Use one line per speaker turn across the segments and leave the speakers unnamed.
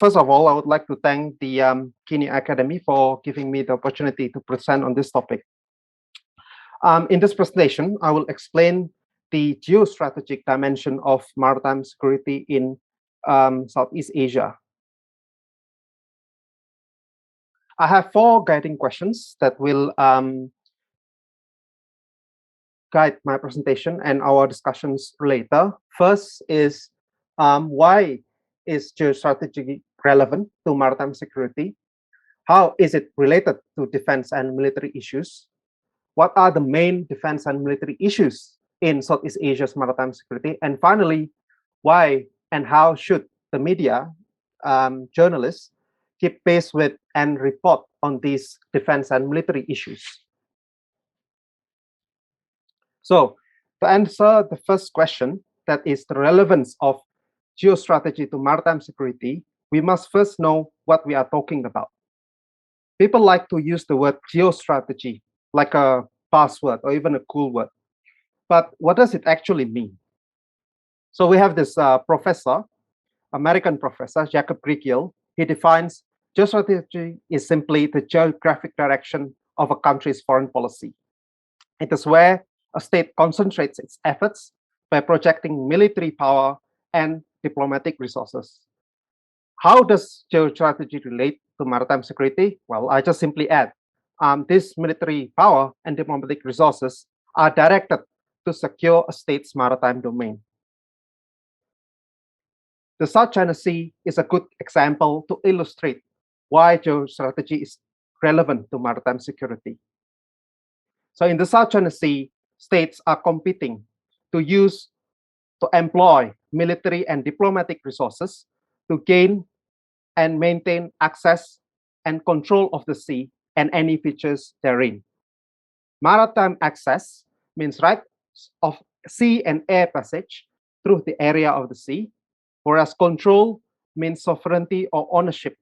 First of all, I would like to thank the Kini Academy for giving me the opportunity to present on this topic. In this presentation, I will explain the geostrategic dimension of maritime security in Southeast Asia. I have 4 guiding questions that will guide my presentation and our discussions later. First is why is geostrategy relevant to maritime security? How is it related to defense and military issues? What are the main defense and military issues in Southeast Asia's maritime security? And finally, why and how should the media, journalists, keep pace with and report on these defense and military issues? So, to answer the first question, that is the relevance of geostrategy to maritime security, we must first know what we are talking about. People like to use the word geostrategy like a password or even a cool word. But what does it actually mean? So we have this professor, American professor, Jacob Grigiel. He defines geostrategy is simply the geographic direction of a country's foreign policy. It is where a state concentrates its efforts by projecting military power and diplomatic resources. How does geostrategy relate to maritime security? Well, I just simply add, this military power and diplomatic resources are directed to secure a state's maritime domain. The South China Sea is a good example to illustrate why geostrategy is relevant to maritime security. So in the South China Sea, states are competing to employ military and diplomatic resources to gain and maintain access and control of the sea and any features therein. Maritime access means rights of sea and air passage through the area of the sea, whereas control means sovereignty or ownership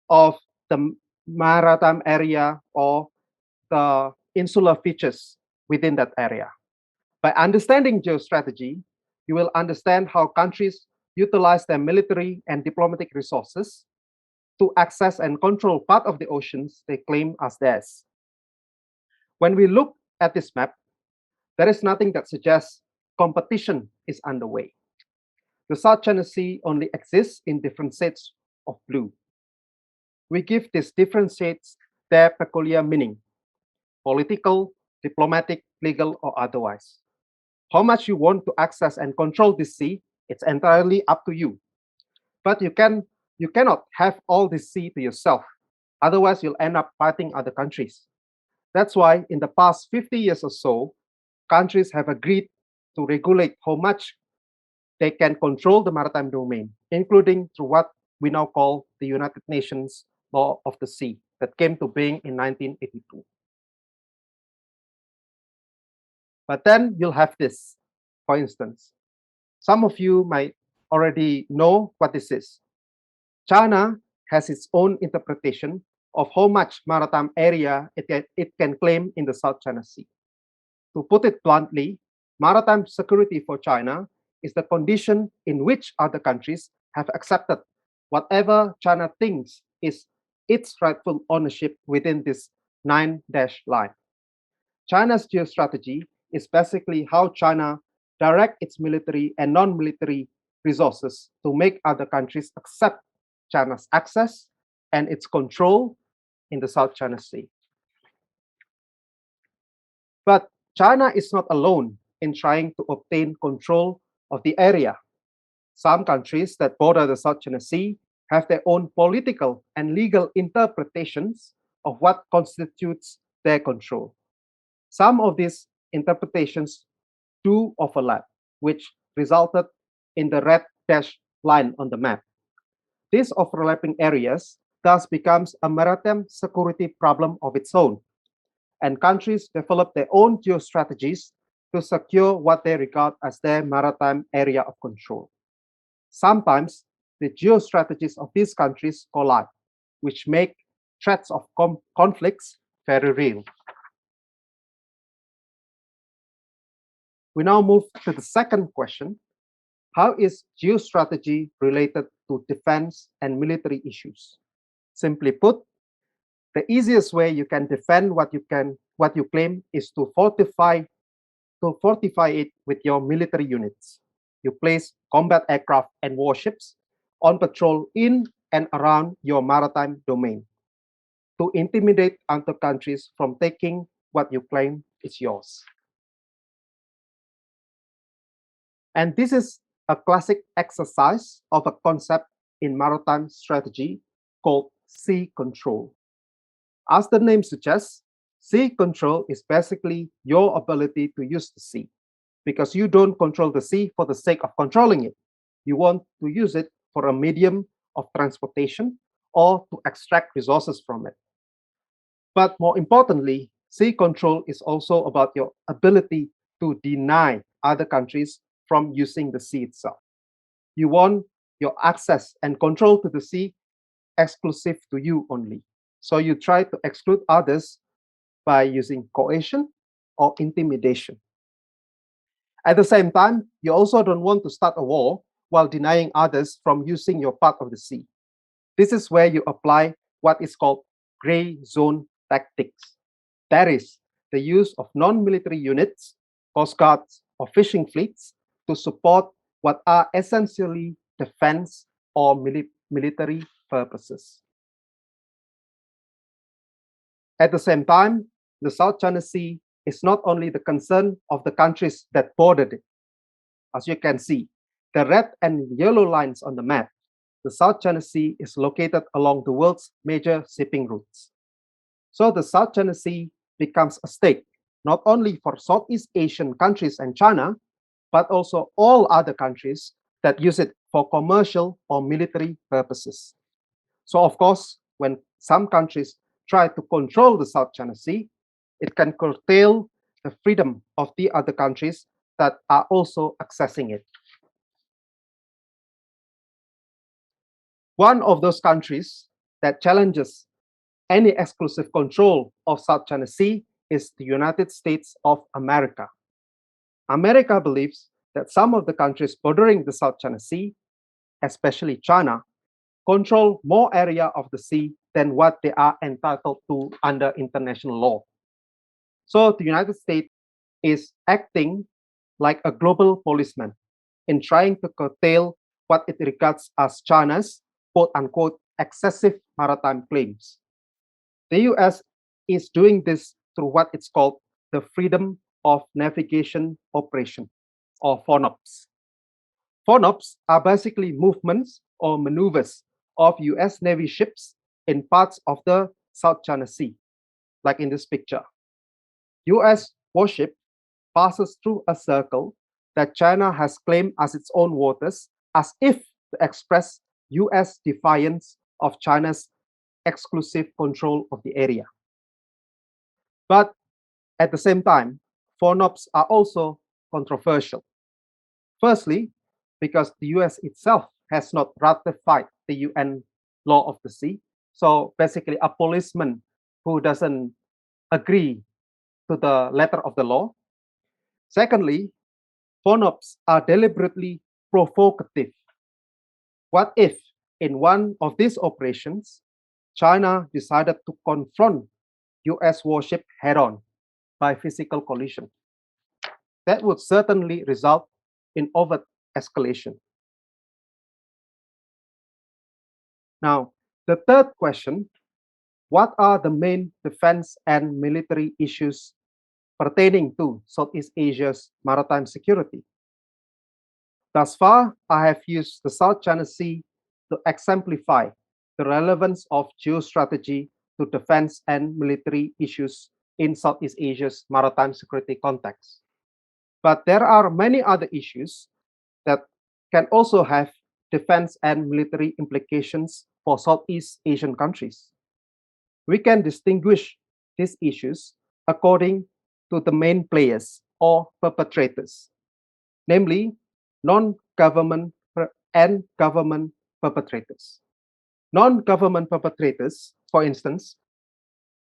of the maritime area or the insular features within that area. By understanding geostrategy, you will understand how countries utilize their military and diplomatic resources to access and control part of the oceans they claim as theirs. When we look at this map, there is nothing that suggests competition is underway. The South China Sea only exists in different shades of blue. We give these different shades their peculiar meaning: political, diplomatic, legal, or otherwise. How much you want to access and control this sea, it's entirely up to you. But you cannot have all this sea to yourself. Otherwise, you'll end up fighting other countries. That's why in the past 50 years or so, countries have agreed to regulate how much they can control the maritime domain, including through what we now call the United Nations Law of the Sea that came to being in 1982. But then you'll have this, for instance. Some of you might already know what this is. China has its own interpretation of how much maritime area it can claim in the South China Sea. To put it bluntly, maritime security for China is the condition in which other countries have accepted whatever China thinks is its rightful ownership within this 9-dash line. China's geostrategy is basically how China directs its military and non-military resources to make other countries accept China's access and its control in the South China Sea. But China is not alone in trying to obtain control of the area. Some countries that border the South China Sea have their own political and legal interpretations of what constitutes their control. Some of these interpretations do overlap, which resulted in the red dashed line on the map. These overlapping areas thus becomes a maritime security problem of its own, and countries develop their own geostrategies to secure what they regard as their maritime area of control. Sometimes the geostrategies of these countries collide, which make threats of conflicts very real. We now move to the second question. How is geostrategy related to defense and military issues. Simply put, the easiest way you can defend what you claim is to fortify it with your military units. You place combat aircraft and warships on patrol in and around your maritime domain to intimidate other countries from taking what you claim is yours. And this is a classic exercise of a concept in maritime strategy called sea control. As the name suggests, sea control is basically your ability to use the sea, because you don't control the sea for the sake of controlling it. You want to use it for a medium of transportation or to extract resources from it. But more importantly, sea control is also about your ability to deny other countries from using the sea itself. You want your access and control to the sea exclusive to you only. So you try to exclude others by using coercion or intimidation. At the same time, you also don't want to start a war while denying others from using your part of the sea. This is where you apply what is called gray zone tactics. That is, the use of non-military units, coast guards, or fishing fleets to support what are essentially defense or military purposes. At the same time, the South China Sea is not only the concern of the countries that bordered it. As you can see, the red and yellow lines on the map, the South China Sea is located along the world's major shipping routes. So the South China Sea becomes a stake, not only for Southeast Asian countries and China, but also all other countries that use it for commercial or military purposes. So of course, when some countries try to control the South China Sea, it can curtail the freedom of the other countries that are also accessing it. One of those countries that challenges any exclusive control of South China Sea is the United States of America. America believes that some of the countries bordering the South China Sea, especially China, control more area of the sea than what they are entitled to under international law. So the United States is acting like a global policeman in trying to curtail what it regards as China's quote-unquote excessive maritime claims. The US is doing this through what it's called the Freedom of Navigation Operation, or FONOPs. FONOPs are basically movements or maneuvers of US Navy ships in parts of the South China Sea, like in this picture. US warship passes through a circle that China has claimed as its own waters, as if to express US defiance of China's exclusive control of the area. But at the same time, FONOPs are also controversial. Firstly, because the US itself has not ratified the UN law of the sea. So basically, a policeman who doesn't agree to the letter of the law. Secondly, FONOPs are deliberately provocative. What if, in one of these operations, China decided to confront US warship head-on by physical collision? That would certainly result in overt escalation. Now, the third question, what are the main defense and military issues pertaining to Southeast Asia's maritime security? Thus far, I have used the South China Sea to exemplify the relevance of geostrategy to defense and military issues in Southeast Asia's maritime security context. But there are many other issues that can also have defense and military implications for Southeast Asian countries. We can distinguish these issues according to the main players or perpetrators, namely non-government and government perpetrators. Non-government perpetrators, for instance,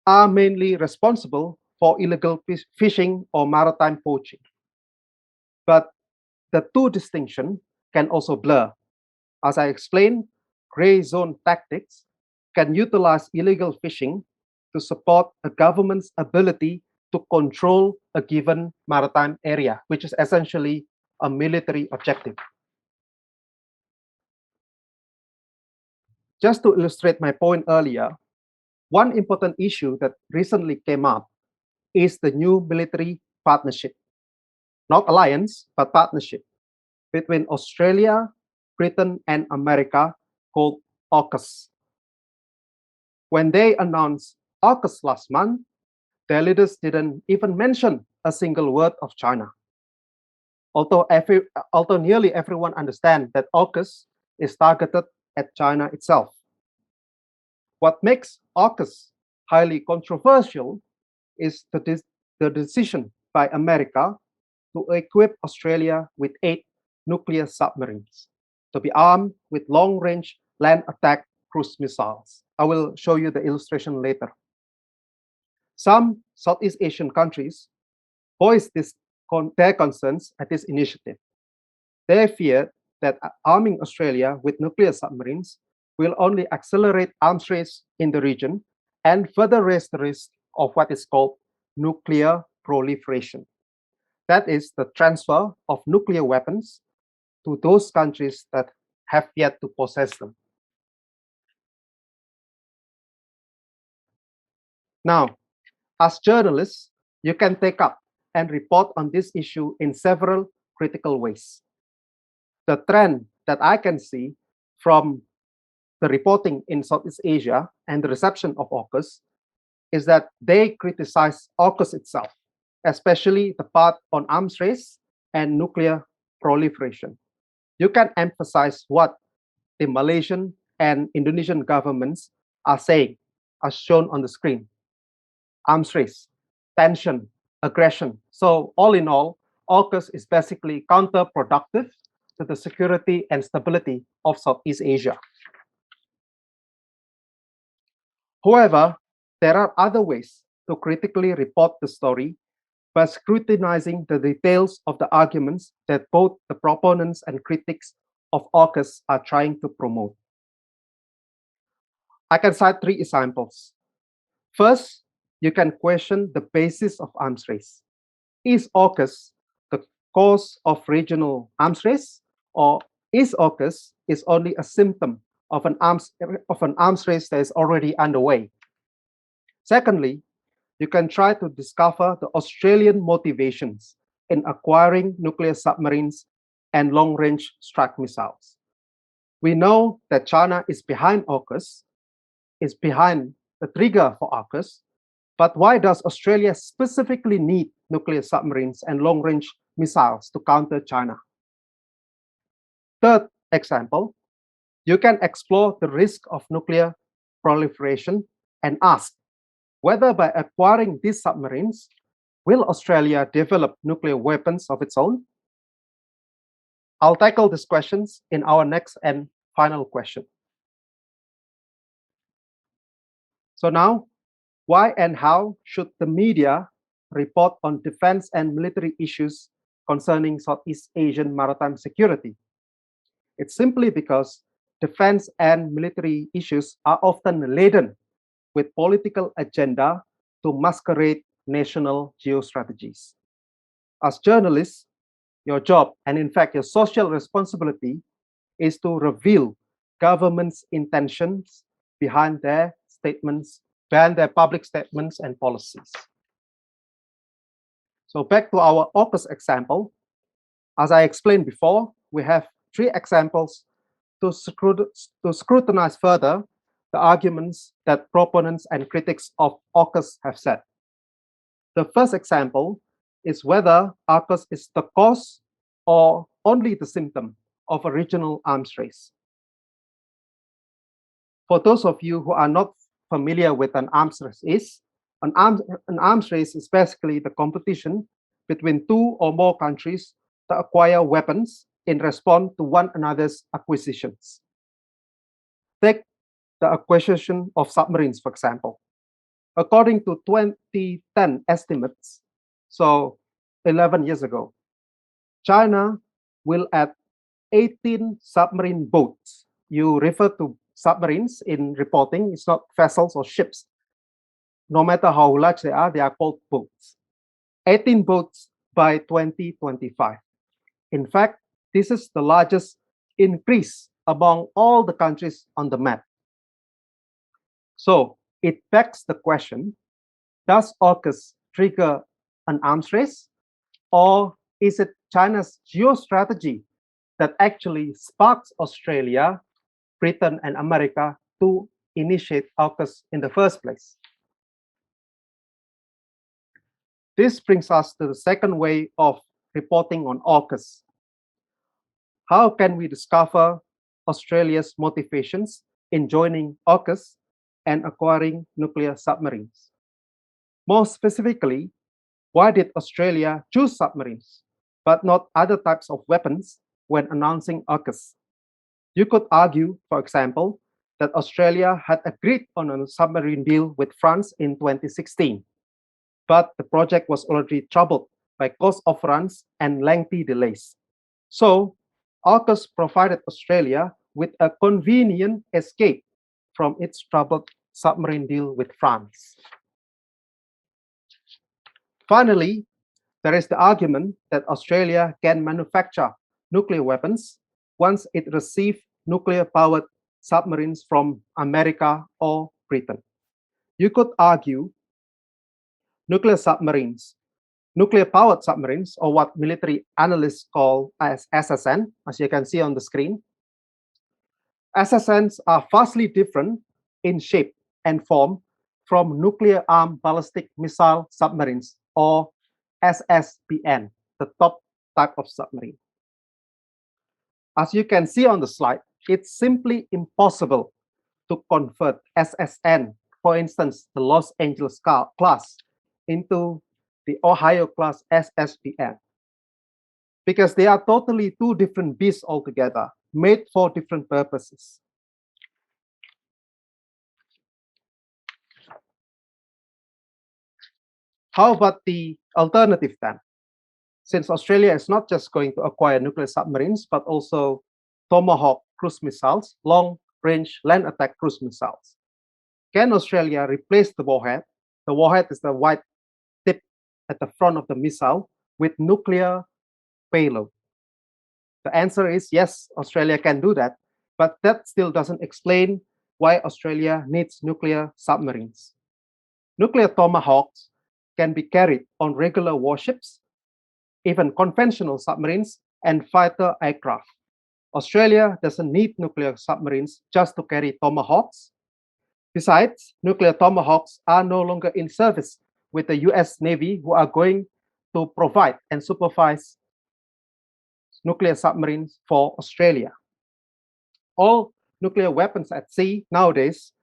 are mainly responsible for illegal fishing or maritime poaching. But the two distinctions can also blur. As I explained, gray zone tactics can utilize illegal fishing to support a government's ability to control a given maritime area, which is essentially a military objective. Just to illustrate my point earlier, one important issue that recently came up is the new military partnership, not alliance, but partnership between Australia, Britain, and America called AUKUS. When they announced AUKUS last month, their leaders didn't even mention a single word of China. Although nearly everyone understands that AUKUS is targeted at China itself. What makes AUKUS highly controversial is the decision by America to equip Australia with 8 nuclear submarines to be armed with long-range land attack cruise missiles. I will show you the illustration later. Some Southeast Asian countries voiced their concerns at this initiative. They feared that arming Australia with nuclear submarines will only accelerate arms race in the region and further raise the risk of what is called nuclear proliferation. That is the transfer of nuclear weapons to those countries that have yet to possess them. Now, as journalists, you can take up and report on this issue in several critical ways. The trend that I can see from the reporting in Southeast Asia and the reception of AUKUS is that they criticize AUKUS itself, especially the part on arms race and nuclear proliferation. You can emphasize what the Malaysian and Indonesian governments are saying, as shown on the screen. Arms race, tension, aggression. So all in all, AUKUS is basically counterproductive to the security and stability of Southeast Asia. However, there are other ways to critically report the story by scrutinizing the details of the arguments that both the proponents and critics of AUKUS are trying to promote. I can cite 3 examples. First, you can question the basis of arms race. Is AUKUS the cause of regional arms race, or is AUKUS only a symptom of an arms race that is already underway? Secondly, you can try to discover the Australian motivations in acquiring nuclear submarines and long-range strike missiles. We know that China is behind AUKUS, is behind the trigger for AUKUS, but why does Australia specifically need nuclear submarines and long-range missiles to counter China? Third example, you can explore the risk of nuclear proliferation and ask whether by acquiring these submarines, will Australia develop nuclear weapons of its own? I'll tackle these questions in our next and final question. So now, why and how should the media report on defense and military issues concerning Southeast Asian maritime security? It's simply because defense and military issues are often laden with political agenda to masquerade national geostrategies. As journalists, your job, and in fact your social responsibility, is to reveal government's intentions behind their statements, behind their public statements and policies. So back to our AUKUS example. As I explained before, we have 3 examples to scrutinize further the arguments that proponents and critics of AUKUS have said. The first example is whether AUKUS is the cause or only the symptom of a regional arms race. For those of you who are not familiar with an arms race, an arms race is basically the competition between 2 or more countries to acquire weapons in response to one another's acquisitions. Take the acquisition of submarines, for example. According to 2010 estimates, so 11 years ago, China will add 18 submarine boats. You refer to submarines in reporting. It's not vessels or ships. No matter how large they are called boats. 18 boats by 2025. In fact, this is the largest increase among all the countries on the map. So it begs the question, does AUKUS trigger an arms race? Or is it China's geostrategy that actually sparks Australia, Britain, and America to initiate AUKUS in the first place? This brings us to the second way of reporting on AUKUS. How can we discover Australia's motivations in joining AUKUS and acquiring nuclear submarines? More specifically, why did Australia choose submarines, but not other types of weapons when announcing AUKUS? You could argue, for example, that Australia had agreed on a submarine deal with France in 2016, but the project was already troubled by cost overruns and lengthy delays. So, AUKUS provided Australia with a convenient escape from its troubled submarine deal with France. Finally, there is the argument that Australia can manufacture nuclear weapons once it receives nuclear-powered submarines from America or Britain. You could argue nuclear-powered submarines, or what military analysts call as SSN, as you can see on the screen. SSNs are vastly different in shape and form from nuclear-armed ballistic missile submarines, or SSBN, the top type of submarine. As you can see on the slide, it's simply impossible to convert SSN, for instance, the Los Angeles class, into the Ohio class SSBN, because they are totally two different beasts altogether, made for different purposes. How about the alternative then? Since Australia is not just going to acquire nuclear submarines, but also Tomahawk cruise missiles, long-range land attack cruise missiles. Can Australia replace the warhead? The warhead is the white tip at the front of the missile with nuclear payload. The answer is yes, Australia can do that, but that still doesn't explain why Australia needs nuclear submarines. Nuclear Tomahawks can be carried on regular warships, even conventional submarines, and fighter aircraft. Australia doesn't need nuclear submarines just to carry Tomahawks. Besides, nuclear Tomahawks are no longer in service with the US Navy, who are going to provide and supervise nuclear submarines for Australia. All nuclear weapons at sea nowadays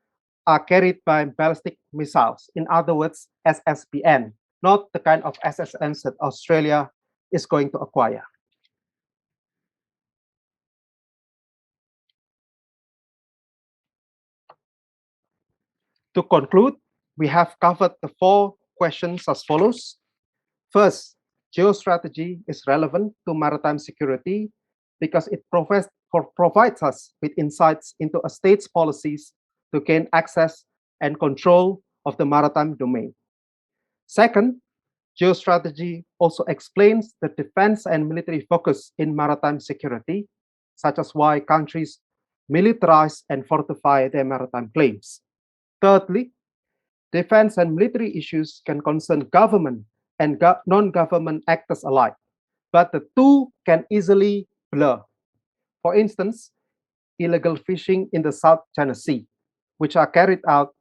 are carried by ballistic missiles, in other words, SSBN, not the kind of SSNs that Australia is going to acquire. To conclude, we have covered the 4 questions as follows. First, geostrategy is relevant to maritime security because it provides us with insights into a state's policies to gain access and control of the maritime domain. Second, geostrategy also explains the defense and military focus in maritime security, such as why countries militarize and fortify their maritime claims. Thirdly, defense and military issues can concern government and non-government actors alike, but the two can easily blur. For instance, illegal fishing in the South China Sea, which are carried out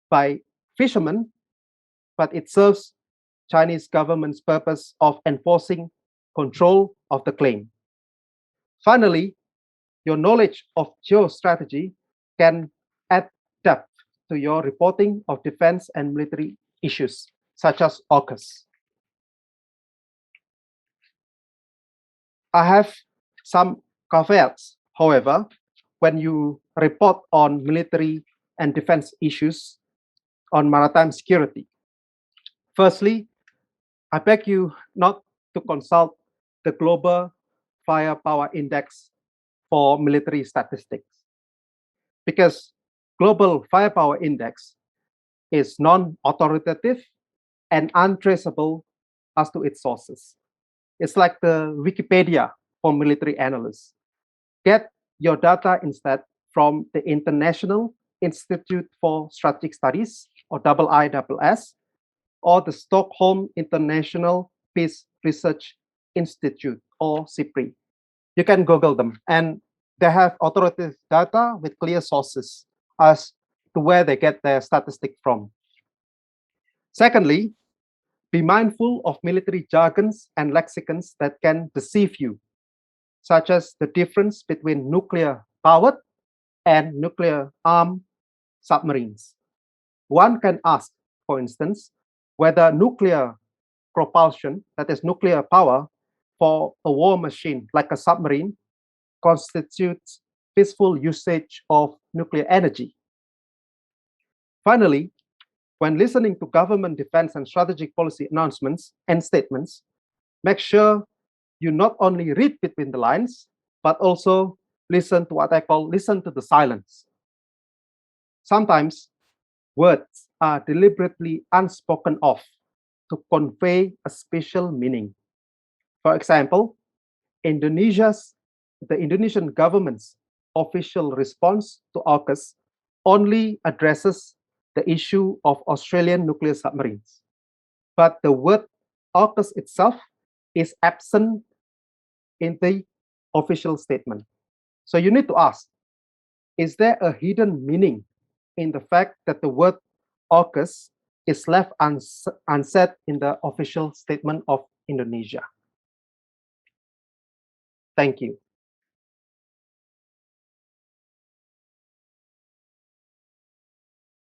by fishermen, but it serves Chinese government's purpose of enforcing control of the claim. Finally, your knowledge of geostrategy can add depth to your reporting of defense and military issues, such as AUKUS. I have some caveats, however, when you report on military and defense issues on maritime security. Firstly, I beg you not to consult the Global Firepower Index for military statistics. because Global Firepower Index is non-authoritative and untraceable as to its sources. It's like the Wikipedia for military analysts. Get your data instead from the International Institute for Strategic Studies, or IISS, or the Stockholm International Peace Research Institute, or SIPRI. You can Google them, and they have authoritative data with clear sources as to where they get their statistic from. Secondly, be mindful of military jargons and lexicons that can deceive you, such as the difference between nuclear-powered and nuclear-armed submarines. One can ask, for instance, whether nuclear propulsion, that is nuclear power, for a war machine like a submarine constitutes peaceful usage of nuclear energy. Finally, when listening to government defense and strategic policy announcements and statements, make sure you not only read between the lines, but also listen to what I call listen to the silence. Sometimes words are deliberately unspoken of to convey a special meaning. For example, the Indonesian government's official response to AUKUS only addresses the issue of Australian nuclear submarines. But the word AUKUS itself is absent in the official statement. So you need to ask, is there a hidden meaning in the fact that the word AUKUS is left unsaid in the official statement of Indonesia? Thank you.